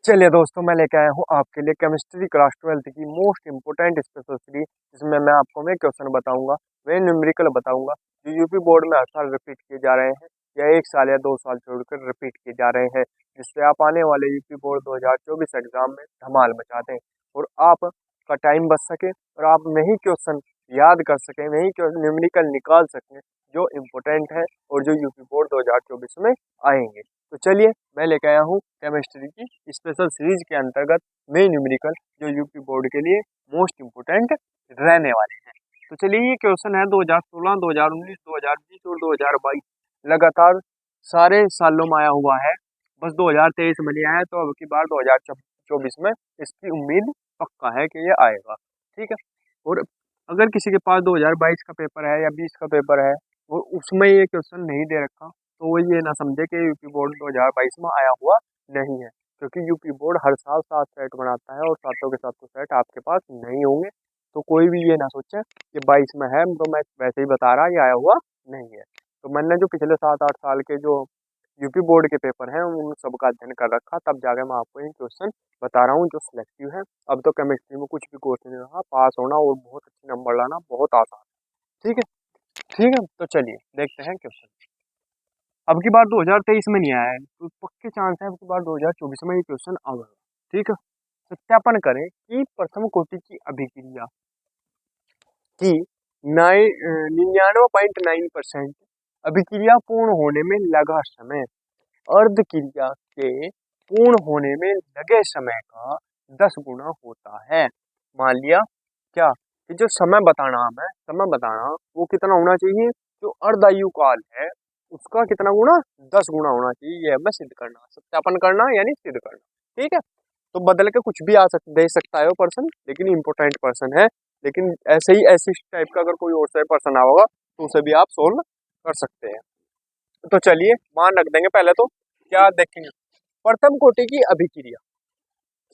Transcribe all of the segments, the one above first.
चलिए दोस्तों, मैं लेके आया हूँ आपके लिए केमिस्ट्री क्लास 12 की मोस्ट इंपोर्टेंट स्पेशल सीरीज, जिसमें मैं आपको वे क्वेश्चन बताऊंगा, वे न्यूमेरिकल बताऊंगा जो यूपी बोर्ड में हर साल रिपीट किए जा रहे हैं या 1 साल या 2 साल छोड़कर रिपीट किए जा रहे हैं, जिससे आप आने वाले यूपी बोर्ड 2024 एग्जाम में धमाल मचा दें और आपका टाइम बच सके और आप वही क्वेश्चन याद कर सकें, वही न्यूमेरिकल निकाल सकें जो इम्पोर्टेंट है और जो यूपी बोर्ड 2024 में आएंगे। तो चलिए, मैं लेकर आया हूँ केमिस्ट्री की स्पेशल सीरीज के अंतर्गत मेन न्यूमेरिकल जो यूपी बोर्ड के लिए मोस्ट इम्पोर्टेंट रहने वाले हैं। तो चलिए, ये क्वेश्चन है 2016, 2019, 2020 और 2022 लगातार सारे सालों में आया हुआ है। बस 2023 में नहीं आया, तो अब की बार 2024 में इसकी उम्मीद पक्का है कि ये आएगा। ठीक है। और अगर किसी के पास 2022 का पेपर है या 20 का पेपर है और उसमें ये क्वेश्चन नहीं दे रखा, तो वो ये ना समझे कि यूपी बोर्ड 2022 में आया हुआ नहीं है, क्योंकि यूपी बोर्ड हर साल 7 सेट बनाता है और सातों के सातों सेट आपके पास नहीं होंगे। तो कोई भी ये ना सोचे कि 22 में है तो मैं वैसे ही बता रहा, ये आया हुआ नहीं है। तो मैंने जो पिछले 7-8 साल के जो यूपी बोर्ड के पेपर हैं उन सबका अध्ययन कर रखा, तब जाके मैं आपको ये क्वेश्चन बता रहा हूँ जो सिलेक्टिव है। अब तो केमिस्ट्री में कुछ भी क्वेश्चन नहीं रहा, पास होना और बहुत अच्छे नंबर लाना बहुत आसान है। ठीक है। ठीक है, तो चलिए देखते हैं क्वेश्चन। अब की बार 2023 में नहीं आया है, तो पक्के चांस है अब की बार 2024 में ये क्वेश्चन आएगा। ठीक है। सत्यापन करें कि प्रथम कोटि की अभिक्रिया की 99.9% अभिक्रिया पूर्ण होने में लगा समय अर्ध क्रिया के पूर्ण होने में लगे समय का 10 गुना होता है। मान लिया क्या कि जो समय बताना हमें समय बताना वो कितना होना चाहिए, जो अर्धायु काल है उसका कितना गुना, 10 गुना होना चाहिए। यह हमें सिद्ध करना, सत्यापन करना यानी सिद्ध करना। ठीक है। तो बदल के कुछ भी दे सकता है वो पर्सन, लेकिन इंपॉर्टेंट पर्सन है। लेकिन ऐसे ही ऐसी टाइप का अगर कोई और सा पर्सन होगा तो उसे भी आप सोल्व कर सकते हैं। तो चलिए मान रख देंगे। पहले तो क्या देखेंगे, प्रथम कोटि की अभिक्रिया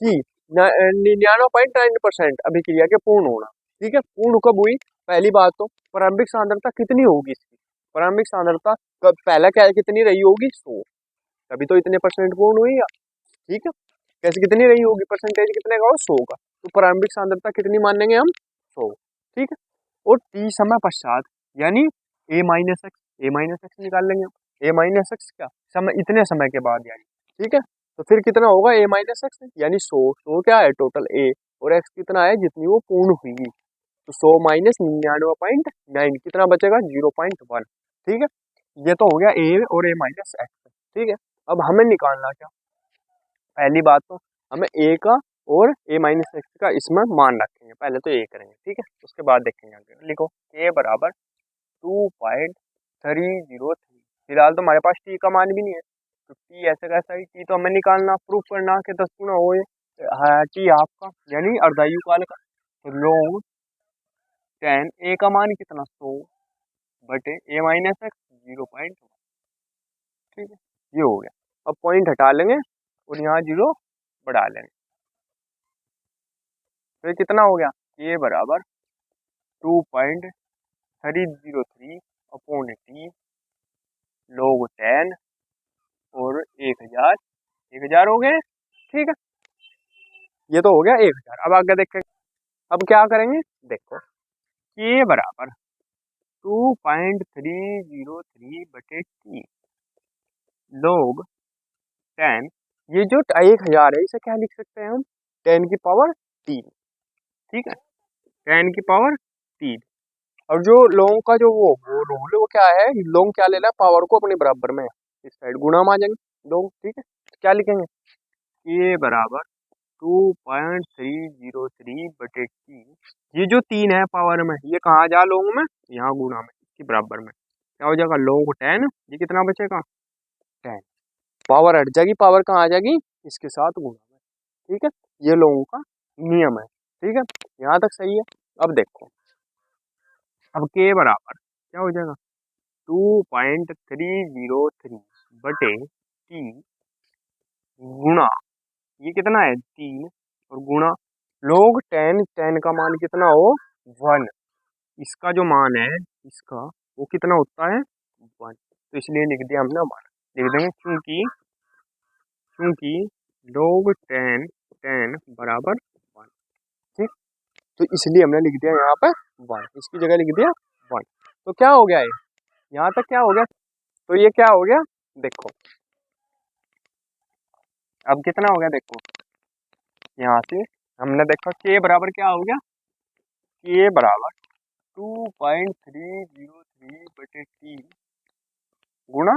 की 99.9% अभिक्रिया के पूर्ण होना। ठीक है। पूर्ण कब हुई, पहली बात तो प्रारंभिक सांद्रता कितनी होगी इसकी, प्रारंभिक सांद्रता पहला क्या कितनी रही होगी, 100, तभी तो इतने परसेंट पूर्ण हुई है। ठीक है। कैसे कितनी रही होगी, परसेंटेज कितने का हो, 100 का, तो प्रारंभिक सांद्रता कितनी मान लेंगे हम, 100। ठीक है। और टी समय पश्चात यानी ए माइनस एक्स निकाल लेंगे। ए माइनस एक्स क्या समय, इतने समय के बाद यानी। ठीक है। तो फिर कितना होगा ए माइनस एक्स यानी 100 क्या है टोटल ए, और एक्स कितना है जितनी वो पूर्ण हुई। तो 100 माइनस 99.9 कितना बचेगा, 0.1। ठीक है। ये तो हो गया ए और ए माइनस एक्स। ठीक है। अब हमें निकालना क्या, पहली बात तो हमें ए का और ए माइनस एक्स का इसमें मान रखेंगे। पहले तो ए करेंगे। ठीक है। उसके बाद देखेंगे आगे। लिखो ए बराबर 2.303। फिलहाल तो हमारे पास टी का मान भी नहीं है, तो टी ऐसे कैसा ही, टी तो हमें निकालना, प्रूफ करना कि 10 गुना हो टी आपका यानी अर्धायु काल का। तो log 10 ए का मान कितना, 100 बटे ए माइनस एक्स 0.1। ठीक है। ये हो गया। अब पॉइंट हटा लेंगे और यहाँ 0 बढ़ा लेंगे, तो ये कितना हो गया, ए बराबर 2.303 अपॉन टी log 10 और 1000 हो गए। ठीक है। ये तो हो गया 1000। अब आगे देखें, अब क्या करेंगे, देखो ये बराबर 2.303 बटे टी log 10, ये जो 1000 है इसे क्या लिख सकते हैं हम, 10 की पावर 3। ठीक है। 10 की पावर 3। और जो लोग का जो वो रूल है वो क्या है, लोग क्या लेना है, पावर को अपने बराबर में इस साइड गुणा में आ जाएंगे लोग। ठीक है। तो क्या लिखेंगे, ये बराबर 2.303 बटे टी, ये जो 3 है पावर में, ये कहाँ जा लोग में, यहाँ गुणा में, इसके बराबर में क्या हो जाएगा, log 10, ये कितना बचेगा 10, पावर हट जाएगी, पावर कहाँ आ जाएगी, इसके साथ गुणा में। ठीक है। ये लोगों का नियम है। ठीक है। यहाँ तक सही है। अब देखो, अब के बराबर क्या हो जाएगा, 2.303 बटे टी गुणा, ये कितना है 3, और गुणा log 10 का मान कितना हो 1, इसका जो मान है इसका वो कितना होता है 1, तो इसलिए लिख दिया हमने 1, लिख देंगे क्योंकि log 10 बराबर 1। ठीक, तो इसलिए हमने लिख दिया यहाँ पे 1, इसकी जगह लिख दिया 1। तो क्या हो गया, ये यहाँ तक क्या हो गया, तो ये क्या हो गया देखो, अब कितना हो गया देखो, यहाँ से हमने देखा k बराबर क्या हो गया, k बराबर 2.303 बटे टी गुणा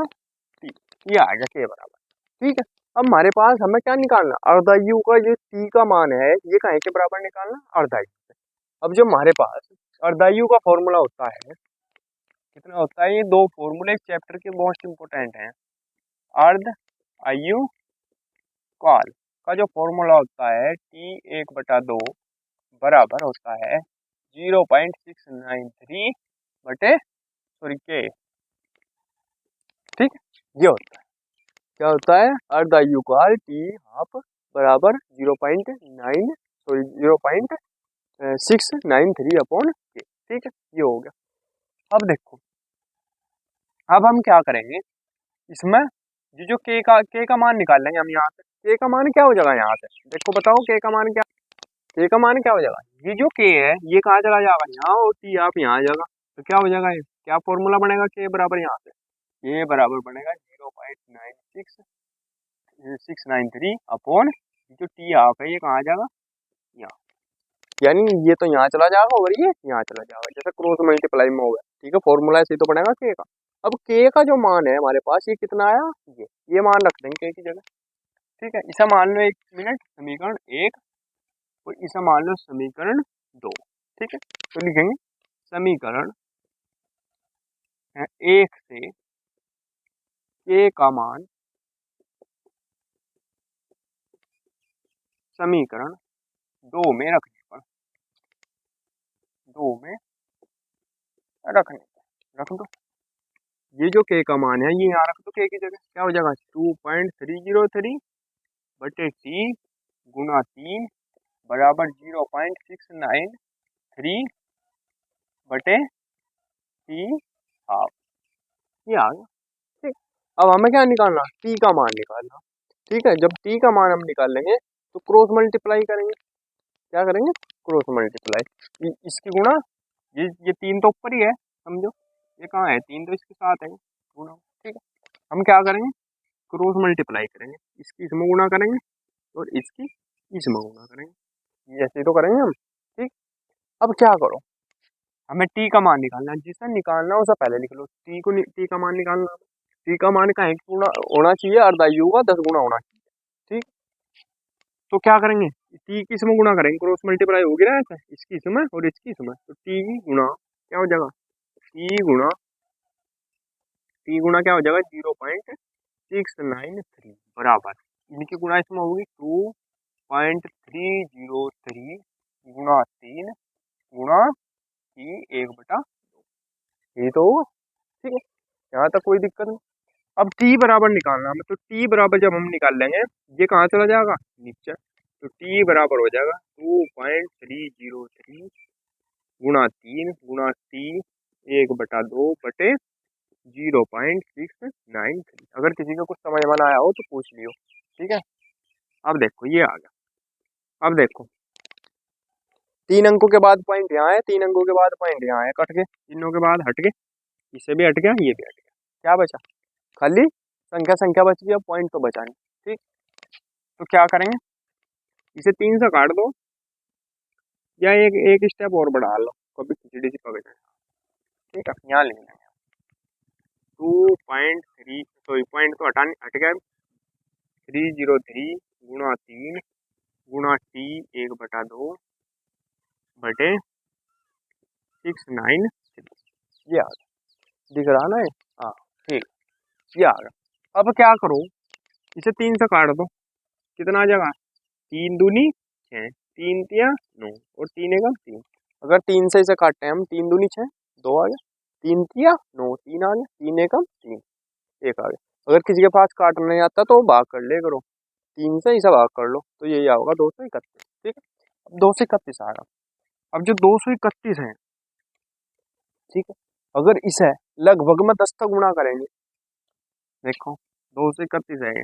टी, ये आ गया k बराबर। ठीक है, अब हमारे पास हमें क्या निकालना, अर्धायु का जो t का मान है ये काहे के बराबर निकालना, अर्धायु से। अब जो हमारे पास अर्धायु का फॉर्मूला होता है कितना होता है, ये दो फॉर्मूले इस चैप्टर के मोस्ट इंपोर्टेंट हैं। अर्ध आयु काल का जो फॉर्मूला होता है T1/2 बराबर होता है 0.693 बटे सॉरी के। ठीक, ये होता है, क्या होता है, अर्धायु काल टी हाफ बराबर 0.693 अपॉन के। ठीक है, ये हो गया। अब देखो, अब हम क्या करेंगे, इसमें जो के का मान निकाल लेंगे हम यहाँ से। के का मान क्या हो जाएगा, यहाँ से देखो बताओ के का मान क्या, के का मान क्या हो जाएगा, ये जो के है ये कहाँ चला जाएगा, यहाँ, और टी आप यहाँ आ जाएगा, तो क्या हो जाएगा, ये क्या फॉर्मूला बनेगा, के बराबर यहाँ से ये बराबर बनेगा 0.693 अपॉन जो टी हाफ है ये कहाँ आ जाएगा, यहाँ, यानी ये तो यहाँ चला जाएगा और ये यहाँ चला जाएगा, जैसे क्रॉस मल्टीप्लाई में होगा। ठीक है, फॉर्मूला ऐसे ही तो बनेगा के का। अब के का जो मान है हमारे पास ये कितना आया, ये मान रख देंगे के की जगह। ठीक है, इसे मान लो 1 मिनट समीकरण 1 और इसे मान लो समीकरण 2। ठीक है, तो लिखेंगे समीकरण 1 से के का मान समीकरण 2 में रखने पर, 2 में रखने पर रख दो, ये जो के का मान है ये यहाँ रख दो, के की जगह क्या हो जाएगा 2.303 बटे टी गुना 3 बराबर 0.693 बटे टी हाफ, ये आ गया। ठीक, अब हमें क्या निकालना, टी का मान निकालना। ठीक है, जब टी का मान हम निकाल लेंगे तो क्रॉस मल्टीप्लाई करेंगे, क्या करेंगे, क्रॉस मल्टीप्लाई, इसकी गुणा, ये 3 तो ऊपर ही है समझो, ये कहाँ है 3 तो इसके साथ है गुणा। ठीक है, हम क्या करेंगे, क्रॉस मल्टीप्लाई करेंगे, इसकी इसमें गुणा करेंगे और इसकी इसमें गुणा करेंगे, ये ऐसे ही तो करेंगे हम। ठीक, अब क्या करो, हमें टी का मान निकालना है, जिसे निकालना है उसे पहले लिख लो, टी का मान निकालना, टी का मान का 1 गुना होना चाहिए, अर्धायु का 10 गुना होना चाहिए। ठीक, तो क्या करेंगे, टी की इसमें गुणा करेंगे, क्रॉस मल्टीप्लाई होगी ना ऐसे, इसकी इसमें और इसकी इसमें, तो टी गुणा क्या हो जाएगा, टी गुणा क्या हो जाएगा 0.693 बराबर, इनकी गुणा इसमें होगी 2.303 गुणा 3 गुणा टी 1/2, ये तो होगा। ठीक है, यहाँ तक कोई दिक्कत नहीं। अब टी बराबर निकालना हमें, तो टी बराबर जब हम निकाल लेंगे ये कहाँ चला जाएगा, नीचे, तो टी बराबर हो जाएगा 2.303 गुणा 3 गुणा टी 1/2 बटे 0.693। अगर किसी को कुछ समझ में ना आया हो तो पूछ लियो। ठीक है, अब देखो ये आ गया, अब देखो 3 अंकों के बाद पॉइंट यहाँ है, 3 अंकों के बाद पॉइंट यहाँ है, कट के तीनों के बाद हट गए, इससे भी हट गया, ये भी हट गया, क्या बचा, खाली संख्या बच गई, अब पॉइंट तो बचा नहीं। ठीक, तो क्या करेंगे, इसे 3 से काट दो या एक स्टेप और बढ़ा लो, कभी खिचड़ी सी पकड़ जाए। ठीक है, यहाँ लिख लेंगे 2.3, सॉरी पॉइंट तो हट गया, 303 गुणा 3 गुणा टी 1/2 बटे 693, ये आ गया, दिख रहा ना ये, हाँ ठीक, ये आ गया। अब क्या करो, इसे 3 से काट दो, कितना आ जाएगा, 3 दूनी 6, 3 तिया 9 और 3 एकम 3, अगर 3 से इसे काटते हैं हम, 3 दूनी 6, 2 आ गया, 3 तिया 9, 3 आ गया, 3 एकम 3, 1 आ गया। अगर किसी के पास काटना नहीं आता तो भाग कर ले करो, 3 से इसे भाग कर लो, तो यही आओगा 231। ठीक है, अब 231 आ रहा, अब जो 231 है, ठीक है, अगर इसे लगभग में 10 तक गुणा करेंगे, देखो 231 है,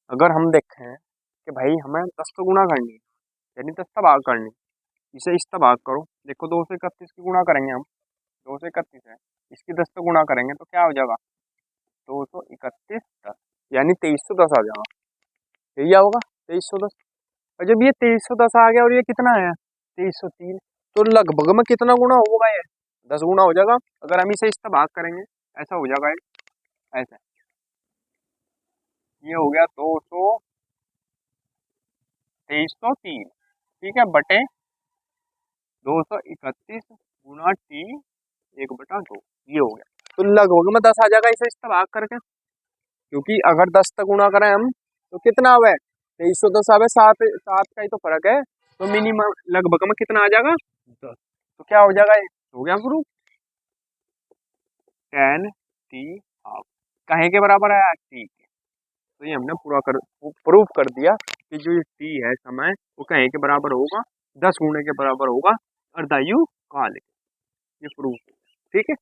अगर हम देखें कि भाई हमें 10 तो गुणा करनी है, यानी 10 से भाग करनी, इसे इससे भाग करो। देखो 231 की गुणा करेंगे हम, 231 है, इसकी 10 से गुणा करेंगे तो क्या हो जाएगा, 231 10, यानी 2310 आ जाएगा। यही होगा 2310। और जब ये 2310 आ गया और ये कितना है 2303, तो लगभग में कितना गुना होगा ये, 10 गुना हो जाएगा। अगर हम इसे इससे भाग करेंगे ऐसा हो जाएगा, ऐसा ये हो गया 2303, ठीक है, बटे 231 गुना टी 1/2, ये हो गया। तो लगभग में 10 आ जाएगा इसे इससे भाग करके, क्योंकि अगर 10 तक गुणा करें हम तो कितना आवे 2310 आवे, 7 7 का ही तो फर्क है, तो मिनिमम लगभग में कितना आ जाएगा 10। तो क्या हो जाएगा, ये हो गया प्रूफ, 10 टी हाफ कहे के बराबर है टी के। तो ये हमने पूरा प्रूफ कर दिया कि जो ये टी है समय वो कहे के बराबर होगा, 10 गुणे के बराबर होगा अर्धायु काल के। ये प्रूफ है, ठीक है।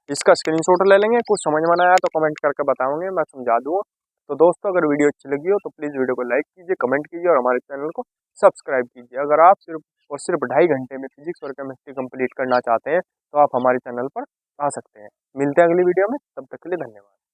इसका स्क्रीनशॉट ले लेंगे, कुछ समझ में ना आया तो कमेंट करके बताओगे, मैं समझा दूंगा। तो दोस्तों अगर वीडियो अच्छी लगी हो तो प्लीज़ वीडियो को लाइक कीजिए, कमेंट कीजिए और हमारे चैनल को सब्सक्राइब कीजिए। अगर आप सिर्फ और सिर्फ 2.5 घंटे में फिजिक्स और केमिस्ट्री कंप्लीट करना चाहते हैं तो आप हमारे चैनल पर आ सकते हैं। मिलते हैं अगली वीडियो में, तब तक के लिए धन्यवाद।